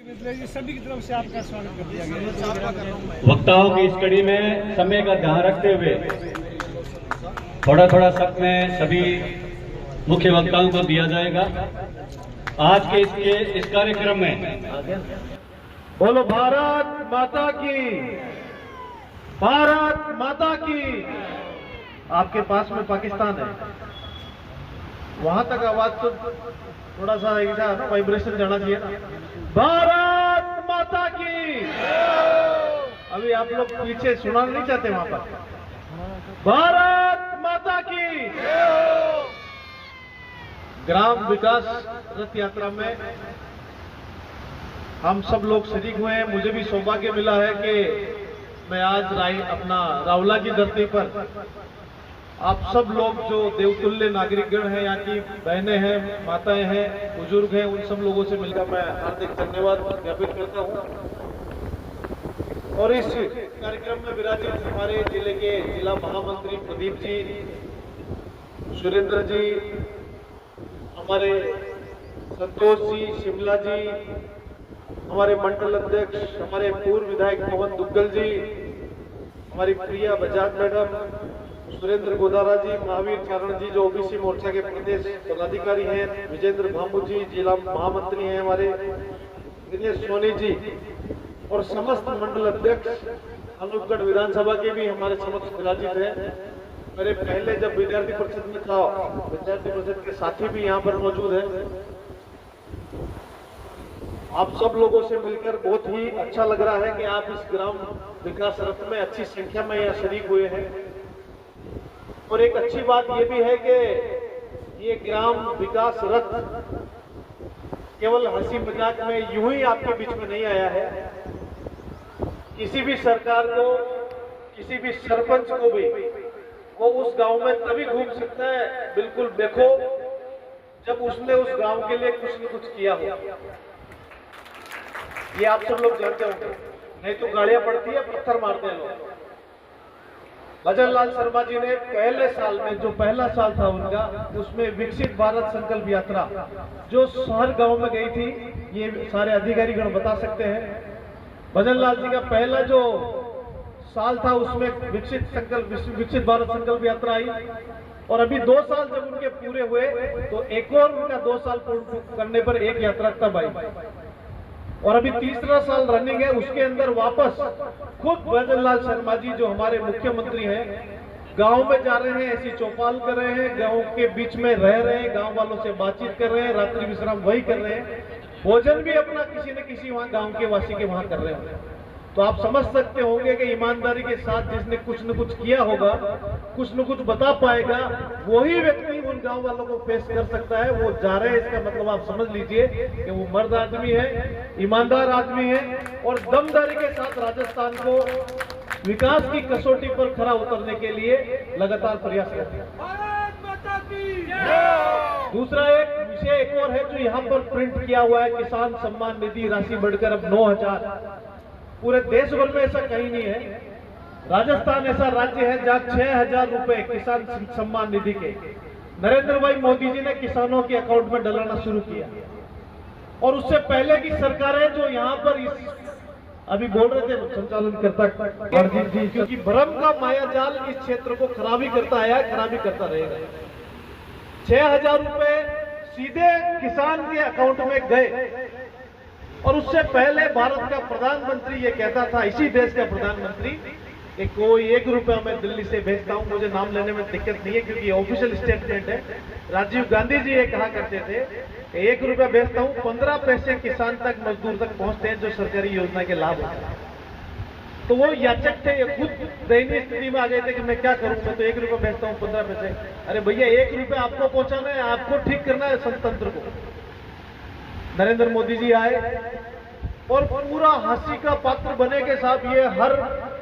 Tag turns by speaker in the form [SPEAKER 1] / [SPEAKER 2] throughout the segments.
[SPEAKER 1] सभी की तरफ से आपका स्वागत कर दिया गया।
[SPEAKER 2] वक्ताओं की इस कड़ी में समय का ध्यान रखते हुए थोड़ा थोड़ा समय सभी मुख्य वक्ताओं को दिया जाएगा। आज के इस कार्यक्रम में
[SPEAKER 3] बोलो भारत माता की, भारत माता की। आपके पास में पाकिस्तान है, वहां तक आवाज तो थोड़ा सा ना वाइब्रेशन जाना चाहिए ना। भारत माता की। अभी आप लोग पीछे सुना नहीं चाहते वहां पर। भारत माता की। ग्राम विकास रथ यात्रा में हम सब लोग शरीक हुए हैं। मुझे भी सौभाग्य मिला है कि मैं आज अपना रावला की धरती पर आप सब लोग जो देवतुल्य नागरिकगण हैं, यहाँ की बहनें हैं, माताएं हैं, बुजुर्ग हैं, उन सब लोगों से मिलकर मैं हार्दिक धन्यवाद ज्ञापित करता हूँ। और इस कार्यक्रम में विराजित हमारे जिले के जिला महामंत्री प्रदीप जी, सुरेंद्र जी, हमारे संतोष जी, शिमला जी, हमारे मंडल अध्यक्ष, हमारे पूर्व विधायक पवन दुग्गल जी, हमारी प्रिया बजाज मैडम, सुरेंद्र गोदारा जी, महावीर चरण जी जो ओबीसी मोर्चा के प्रदेश पदाधिकारी हैं, विजेंद्र भामू जी जिला महामंत्री हैं, हमारे दिनेश सोनी जी और समस्त मंडल अध्यक्ष अनूपगढ़ विधानसभा के भी हमारे समक्ष विराजित हैं। मेरे पहले जब विद्यार्थी परिषद में था, विद्यार्थी परिषद के साथी भी यहाँ पर मौजूद हैं। आप सब लोगों से मिलकर बहुत ही अच्छा लग रहा है कि आप इस ग्राम विकास रथ में अच्छी संख्या में यहाँ शरीक हुए हैं। और एक अच्छी बात यह भी है कि ये ग्राम विकास रथ केवल हंसी मजाक में यूं ही आपके बीच में नहीं आया है। किसी भी सरकार को, किसी भी सरपंच को भी वो उस गांव में तभी घूम सकता है बिल्कुल देखो जब उसने उस गांव के लिए कुछ न कुछ किया हो। ये आप सब लोग जानते होंगे, नहीं तो गालियां पड़ती है, पत्थर मारते हैं लोग। भजन लाल शर्मा जी ने पहले साल में, जो पहला साल था उनका, उसमें विकसित भारत संकल्प यात्रा जो हर गांव में गई थी, ये सारे अधिकारीगण बता सकते हैं। भजन लाल जी का पहला जो साल था उसमें विकसित भारत संकल्प यात्रा आई। और अभी 2 साल जब उनके पूरे हुए तो एक और उनका 2 साल पूर्ण करने पर एक यात्रा तब आई। और अभी तीसरा साल रनिंग है, उसके अंदर वापस खुद भजन लाल शर्मा जी जो हमारे मुख्यमंत्री हैं, गांव में जा रहे हैं, ऐसी चौपाल कर रहे हैं, गांव के बीच में रह रहे हैं, गांव वालों से बातचीत कर रहे हैं, रात्रि विश्राम वही कर रहे हैं, भोजन भी अपना किसी न किसी वहां गांव के वासी के वहां कर रहे हैं। तो आप समझ सकते होंगे कि ईमानदारी के साथ जिसने कुछ न कुछ किया होगा, कुछ न कुछ बता पाएगा, वही व्यक्ति उन गांव वालों को फेस कर सकता है। वो जा रहे हैं, इसका मतलब आप समझ लीजिए कि वो मर्द आदमी है, ईमानदार आदमी है और दमदारी के साथ राजस्थान को विकास की कसौटी पर खरा उतरने के लिए लगातार प्रयास करते हैं। दूसरा एक विषय एक और है जो यहाँ पर प्रिंट किया हुआ है, किसान सम्मान निधि राशि बढ़कर अब 9,000। पूरे देश भर में ऐसा कहीं नहीं है। राजस्थान ऐसा राज्य है जहां 6,000 रुपए किसान सम्मान निधि के नरेंद्र भाई मोदी जी ने किसानों के अकाउंट में डलाना शुरू किया। और उससे पहले की सरकारें जो यहाँ पर अभी बोल रहे थे संचालन करता जी, क्योंकि भ्रम का मायाजाल इस क्षेत्र को खराबी करता आया, खराबी करता रहेगा। 6,000 रुपए सीधे किसान के अकाउंट में गए। और उससे पहले भारत का प्रधानमंत्री ये कहता था, इसी देश का प्रधानमंत्री, कि कोई 1 रुपया मैं दिल्ली से भेजता हूं, मुझे नाम लेने में दिक्कत नहीं है क्योंकि ऑफिशियल स्टेटमेंट है। राजीव गांधी जी ये कहा करते थे कि 1 रुपया भेजता हूं, 15 पैसे किसान तक, मजदूर तक पहुंचते हैं जो सरकारी योजना के लाभ होते हैं। तो वो याचक थे, ये खुद दयनीय स्थिति में आ गए थे कि मैं क्या करूं, मैं तो 1 रुपया भेजता हूं 15 पैसे। अरे भैया 1 रुपया आपको पहुंचाना है, आपको ठीक करना है संतंत्र को। नरेंद्र मोदी जी आए और पूरा हंसी का पात्र बने के साथ ये हर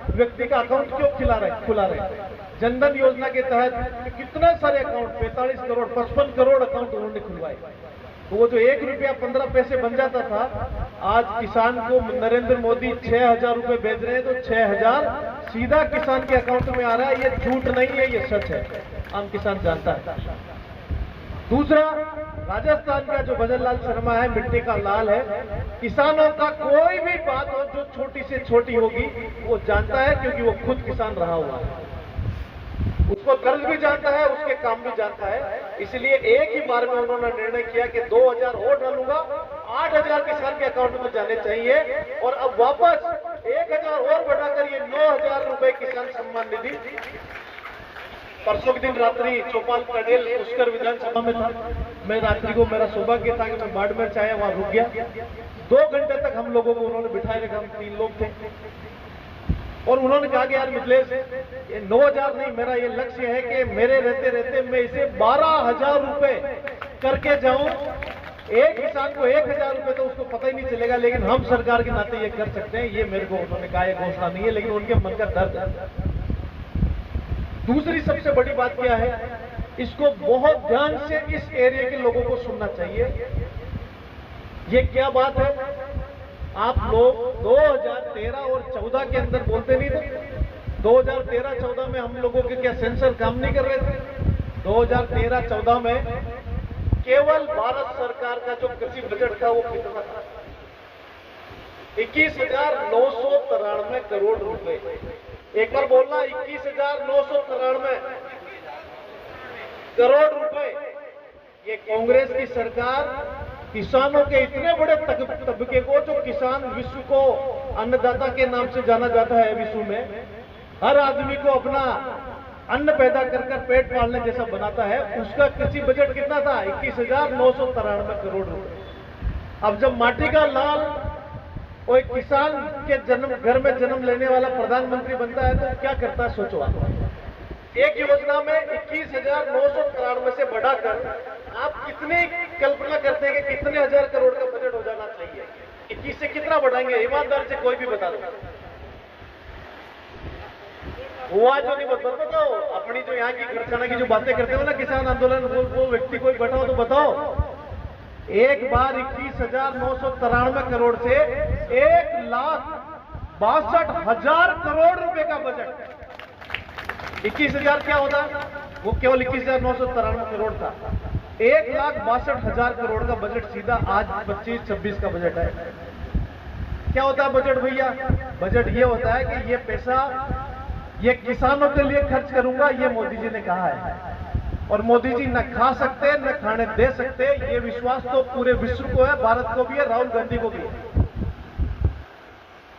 [SPEAKER 3] व्यक्ति का अकाउंट क्यों खुला रहे। जनधन योजना के तहत कितने सारे अकाउंट, 45 करोड़ 55 करोड़ अकाउंट उन्होंने खुलवाए। तो वो जो 1 रुपया 15 पैसे बन जाता था, आज किसान को नरेंद्र मोदी 6,000 रुपए भेज रहे हैं तो 6,000 सीधा किसान के अकाउंट में आ रहा है। ये झूठ नहीं है, ये सच है, आम किसान जानता है। दूसरा, राजस्थान का जो भजन लाल शर्मा है, मिट्टी का लाल है। किसानों का कोई भी बात हो जो छोटी से छोटी होगी वो जानता है, क्योंकि वो खुद किसान रहा हुआ है। उसको दर्द भी जानता है, उसके काम भी जानता है। इसलिए एक ही बार में उन्होंने निर्णय किया कि 2000 और डालूंगा, 8000 किसान के अकाउंट में जाने चाहिए। और अब वापस 1000 और बढ़ाकर ये 9000 रुपए किसान सम्मान निधि। परसों के दिन रात्रि चौपाल पटेल पुष्कर विधानसभा में था। मैं रात्रि को, मेरा सौभाग्य था कि मैं बाड़मेर से आया, वहां रुक गया। 2 घंटे तक हम लोगों को उन्होंने बिठाए रखा। हम 3 लोग थे और उन्होंने कहा कि यार मिथिलेश, ये 9000 नहीं, मेरा ये लक्ष्य है कि मेरे रहते रहते मैं इसे 12000 रुपए करके जाऊं। एक किसान को 1000 रुपए तो उसको पता ही नहीं चलेगा, लेकिन हम सरकार के नाते ये कर सकते हैं। ये मेरे को उन्होंने कहा, ये घोषणा नहीं है, लेकिन उनके मन का दर्द है। दूसरी सबसे बड़ी बात क्या है, इसको बहुत ध्यान से इस एरिया के लोगों को सुनना चाहिए। ये क्या बात है, आप लोग 2013 और 14 के अंदर बोलते नहीं थे? 2013-14 में हम लोगों के क्या सेंसर काम नहीं कर रहे थे? 2013-14 में केवल भारत सरकार का जो कृषि बजट था वो कितना था? 21,993 करोड़ रुपए। एक बार बोलना, 21,993 करोड़ रुपए। ये कांग्रेस की सरकार किसानों के इतने बड़े तबके को, जो किसान विश्व को अन्नदाता के नाम से जाना जाता है विश्व में, हर आदमी को अपना अन्न पैदा कर पेट पालने जैसा बनाता है, उसका कृषि बजट कितना था? 21,993 करोड़ रुपए। अब जब माटी का लाल और एक किसान के घर में जन्म लेने वाला प्रधानमंत्री बनता है तो क्या करता है, सोचो आप। एक योजना में 21,993 से बढ़ाकर आप कितनी कल्पना करते हैं कि कितने हजार करोड़ का बजट हो जाना चाहिए? 21 से कितना बढ़ाएंगे? ईमानदार से कोई भी बता दो। हुआ जो नहीं बताओ। अपनी जो यहाँ की खर्चाना की जो बातें करते हो ना, किसान आंदोलन, वो व्यक्ति कोई बताओ तो बताओ। एक बार 21,993 करोड़ से 1,62,000 करोड़ रुपए का बजट। 21,000 क्या होता? वो केवल 21,993 करोड़ था। 1,62,000 करोड़ का बजट सीधा आज 25-26 का बजट है। क्या होता है बजट भैया? बजट ये होता है कि ये पैसा ये किसानों के लिए खर्च करूंगा, ये मोदी जी ने कहा है। और मोदी जी न खा सकते न खाने दे सकते, ये विश्वास तो पूरे विश्व को है, भारत को भी है, राहुल गांधी को भी है।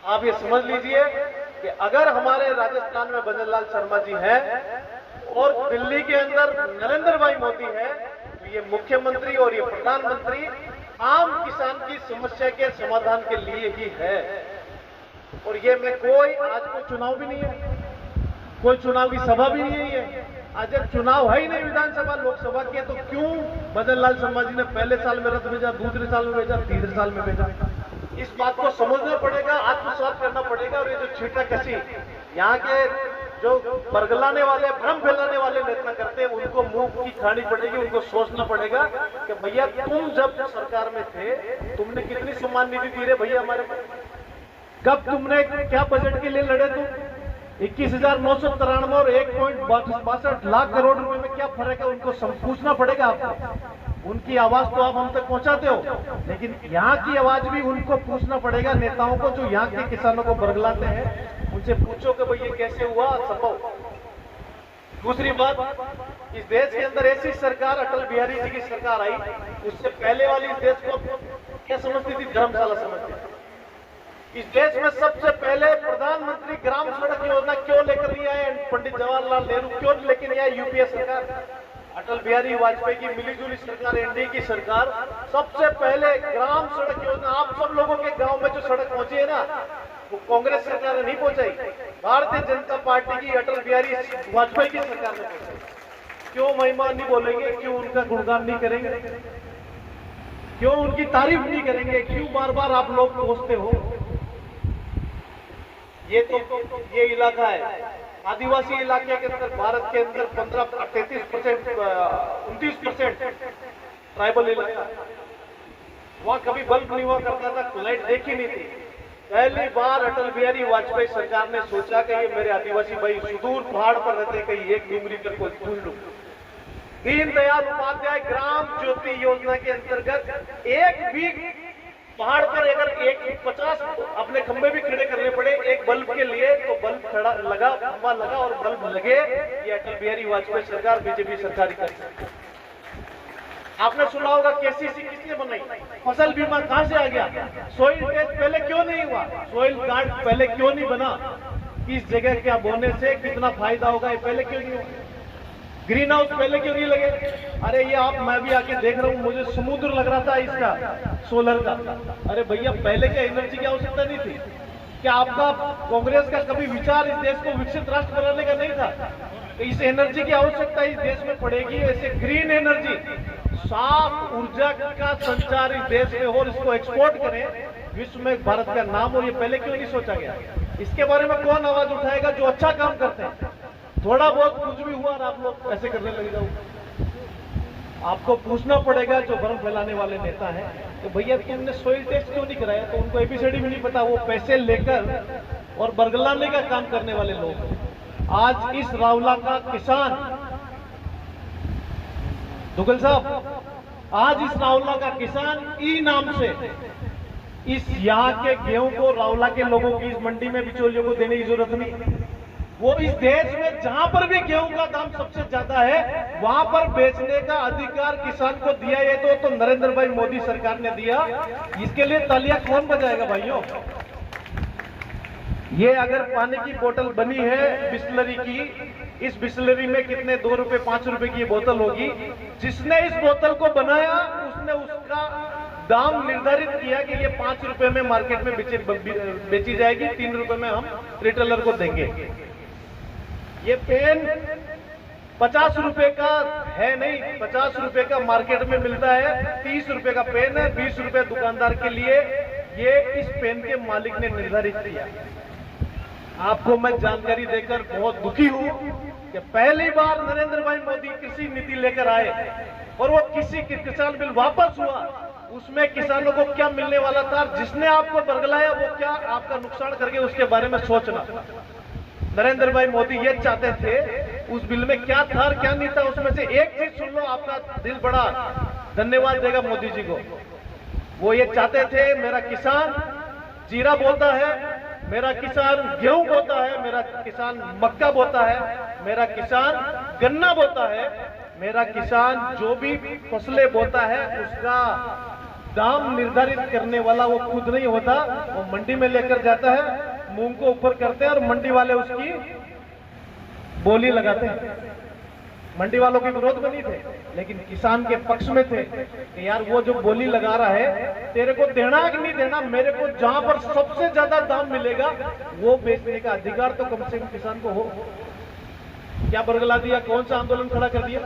[SPEAKER 3] आप ये समझ लीजिए कि अगर हमारे राजस्थान में भजन लाल शर्मा जी हैं और दिल्ली के अंदर नरेंद्र भाई मोदी है, तो ये मुख्यमंत्री और ये प्रधानमंत्री आम किसान की समस्या के समाधान के लिए ही है। और ये में कोई आज कोई चुनाव भी नहीं है, कोई चुनाव की सभा भी नहीं है। आज जब चुनाव है ही नहीं विधानसभा लोकसभा के, तो क्यों भजन लाल शर्मा जी ने पहले साल में रथ भेजा, दूसरे साल में भेजा, तीसरे साल में भेजा? इस बात को समझना पड़ेगा, आत्मसात करना पड़ेगा। और ये जो छीटा कसी यहाँ के जो बरगलाने वाले, भ्रम फैलाने वाले नेता करते हैं, उनको मुंह की खानी पड़ेगी। उनको सोचना पड़ेगा कि भैया तुम जब सरकार में थे, तुमने कितनी सम्मान निधि दी रे भैया हमारे को? कब तुमने क्या बजट के लिए लड़े? तुम 21,993 और 1.62 लाख करोड़ रुपए में क्या फर्क है? उनको पूछना पड़ेगा आपको। उनकी आवाज तो आप हम तक पहुंचाते हो, लेकिन यहाँ की आवाज भी उनको पूछना पड़ेगा। नेताओं को जो यहाँ के किसानों को बरगलाते हैं, उनसे पूछो कि भाई ये कैसे हुआ संभव। दूसरी बात, इस देश के अंदर ऐसी सरकार, अटल बिहारी जी की सरकार आई, उससे पहले वाली इस देश को क्या समझती थी? धर्मशाला समझती थी। इस देश में सबसे पहले प्रधानमंत्री ग्राम सड़क योजना क्यों लेकर नहीं आए पंडित जवाहरलाल नेहरू? क्यों लेकर नहीं आए यूपीए सरकार? अटल बिहारी वाजपेयी की मिलीजुली सरकार, एनडीए की सरकार, सबसे पहले ग्राम सड़क योजना, आप सब लोगों के गांव में जो सड़क पहुंची है ना, वो कांग्रेस सरकार ने नहीं पहुंचाई, भारतीय जनता पार्टी की अटल बिहारी वाजपेयी की सरकार ने पहुंचाई। क्यों महिमा नहीं बोलेंगे? क्यों उनका गुणगान नहीं करेंगे? क्यों उनकी तारीफ नहीं करेंगे? क्यों बार बार आप लोग पूछते हो? ये इलाका है आदिवासी इलाके के अंदर, भारत के अंदर 33% 29% ट्राइबल इलाका। वहां कभी बल्ब नहीं हुआ करता था, लाइट देखी नहीं थी। पहली बार अटल बिहारी वाजपेयी सरकार ने सोचा कि ये मेरे आदिवासी भाई सुदूर पहाड़ पर रहते, कहीं एक डूंगरी पर कोई फूल लूं। दीनदयाल उपाध्याय ग्राम ज्योति योजना के अंतर्गत एक भी पहाड़ पर अगर 50 अपने खंभे भी खड़े करने पड़े एक बल्ब के लिए, तो बल्ब खड़ा लगा, खंभा लगा और बल्ब लगे, ये अटल बिहारी वाजपेयी सरकार, बीजेपी सरकार ही कर सकती है। आपने सुना होगा केसीसी किसने बनाई, फसल बीमा कहां से आ गया, सोइल टेस्ट पहले क्यों नहीं हुआ, सोइल कार्ड पहले क्यों नहीं बना, किस जगह क्या बोने से कितना फायदा होगा ये पहले क्यों नहीं हुआ, ग्रीन हाउस पहले क्यों नहीं लगे। अरे ये आप, मैं भी आके देख रहा हूँ, मुझे समुद्र लग रहा था इसका सोलर का। अरे भैया पहले क्या एनर्जी की आवश्यकता नहीं थी क्या? आपका कांग्रेस का कभी विचार इस देश को विकसित राष्ट्र बनाने का नहीं था? इस एनर्जी की आवश्यकता इस देश में पड़ेगी, ऐसे ग्रीन एनर्जी, साफ ऊर्जा का संचार इस देश में हो और इसको एक्सपोर्ट करें विश्व में भारत का नाम हो। ये पहले क्यों नहीं सोचा गया? इसके बारे में कौन आवाज उठाएगा जो अच्छा काम करते हैं? थोड़ा बहुत कुछ भी हुआ और आप लोग ऐसे करने लग जाओ। आपको पूछना पड़ेगा जो भ्रम फैलाने वाले नेता हैं, तो भैया तुमने सोइल टेस्ट क्यों नहीं कराया? तो उनको एबीसीडी भी नहीं पता, वो पैसे लेकर और बरगलाने का काम करने वाले लोग। आज इस रावला का किसान, दुगल साहब, आज इस रावला का किसान ई नाम से इस यहाँ के गेहूं को रावला के लोगों की इस मंडी में बिचौलियों को देने की जरूरत नहीं। वो इस देश में जहां पर भी गेहूं का दाम सबसे ज्यादा है वहां पर बेचने का अधिकार किसान को दिया। ये तो नरेंद्र भाई मोदी सरकार ने दिया। इसके लिए तालियां कौन बजाएगा भाइयों? ये अगर पानी की बोतल बनी है बिस्लरी की, इस बिस्लरी में कितने 2 रुपए 5 रुपए की ये बोतल होगी। जिसने इस बोतल को बनाया उसने उसका दाम निर्धारित किया कि ये 5 रुपए में मार्केट में बेची जाएगी, 3 रुपए में हम रिटेलर को देंगे। ये पेन 50 रुपए का है नहीं, 50 रुपए का मार्केट में मिलता है, 30 रुपए का पेन है, 20 रुपए दुकानदार के लिए। ये इस पेन के मालिक ने निर्धारित किया। आपको मैं जानकारी देकर बहुत दुखी हूं कि पहली बार नरेंद्र भाई मोदी कृषि नीति लेकर आए और वो किसान बिल वापस हुआ, उसमें किसानों को क्या मिलने वाला था, जिसने आपको बरगलाया वो क्या आपका नुकसान करके उसके बारे में सोचना। नरेंद्र भाई मोदी ये चाहते थे, उस बिल में क्या था और क्या नहीं था, उसमें से एक चीज सुन लो, आपका दिल बड़ा धन्यवाद देगा मोदी जी को। वो ये चाहते थे मेरा किसान जीरा बोता है, मेरा किसान गेहूं बोता है, मेरा किसान मक्का बोता है, मेरा किसान गन्ना बोता है, मेरा किसान जो भी फसलें बोता है उसका दाम निर्धारित करने वाला वो खुद नहीं होता, वो मंडी में लेकर जाता है, मूंग को ऊपर करते हैं और मंडी वाले उसकी बोली लगाते हैं। मंडी वालों के विरोध में नहीं थे, लेकिन किसान के पक्ष में थे कि यार वो जो बोली लगा रहा है तेरे को देना कि नहीं देना, मेरे को जहां पर सबसे ज्यादा दाम मिलेगा वो बेचने का अधिकार तो कम से कम किसान को हो। क्या बरगला दिया? कौन सा आंदोलन खड़ा कर दिया?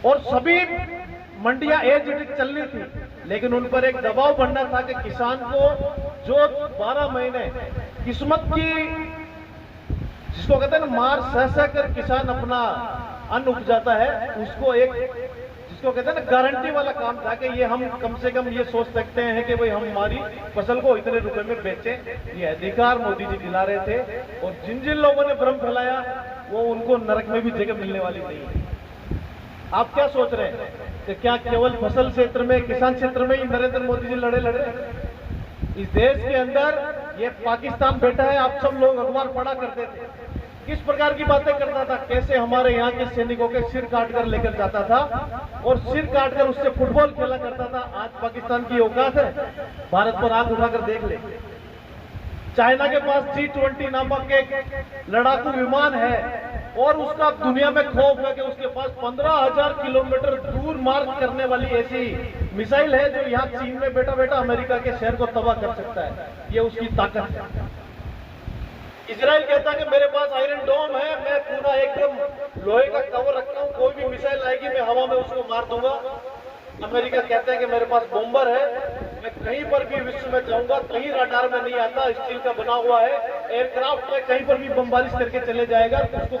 [SPEAKER 3] और सभी मंडियां एज इट इज चल रही थी, लेकिन उन पर एक दबाव बनना था कि किसान को जो 12 महीने किस्मत की, जिसको कहते हैं ना, मार सह कर किसान अपना अन्न उपजाता है, उसको एक, जिसको कहते हैं ना, गारंटी वाला काम था कि ये हम कम से कम ये सोच सकते हैं कि भाई हम हमारी फसल को इतने रुपए में बेचें। ये अधिकार मोदी जी दिला रहे थे, और जिन जिन लोगों ने भ्रम फैलाया वो उनको नरक में भी जगह मिलने वाली नहीं है। आप क्या सोच रहे हैं कि क्या केवल फसल क्षेत्र में, किसान क्षेत्र में ही नरेंद्र मोदी जी लड़े? इस देश के अंदर ये पाकिस्तान बैठा है। आप सब लोग अखबार पढ़ा करते थे, किस प्रकार की बातें करता था, कैसे हमारे यहाँ के सैनिकों के सिर काट कर लेकर जाता था और सिर काट कर उससे फुटबॉल खेला करता था। आज पाकिस्तान की औकात है? भारत पर आंख उठाकर देख ले। चाइना के पास G-20 नामक एक लड़ाकू विमान है और उसका दुनिया में खौफ है कि उसके पास 15,000 किलोमीटर दूर मार करने वाली ऐसी मिसाइल है जो यहाँ चीन में बैठा बैठा अमेरिका के शहर को तबाह कर सकता है। ये उसकी ताकत है। इजराइल कहता है कि मेरे पास आयरन डोम है, मैं पूरा एकदम लोहे का कवर रखता हूँ, कोई भी मिसाइल आएगी मैं हवा में उसको मार दूंगा। अमेरिका कहता है कि मेरे पास बॉम्बर है, मैं कहीं पर भी विश्व में जाऊंगा, कहीं रडार में नहीं आता, स्टील का बना हुआ है, एयरक्राफ्ट में कहीं पर भी बमबारिश करके चले जाएगा। उसको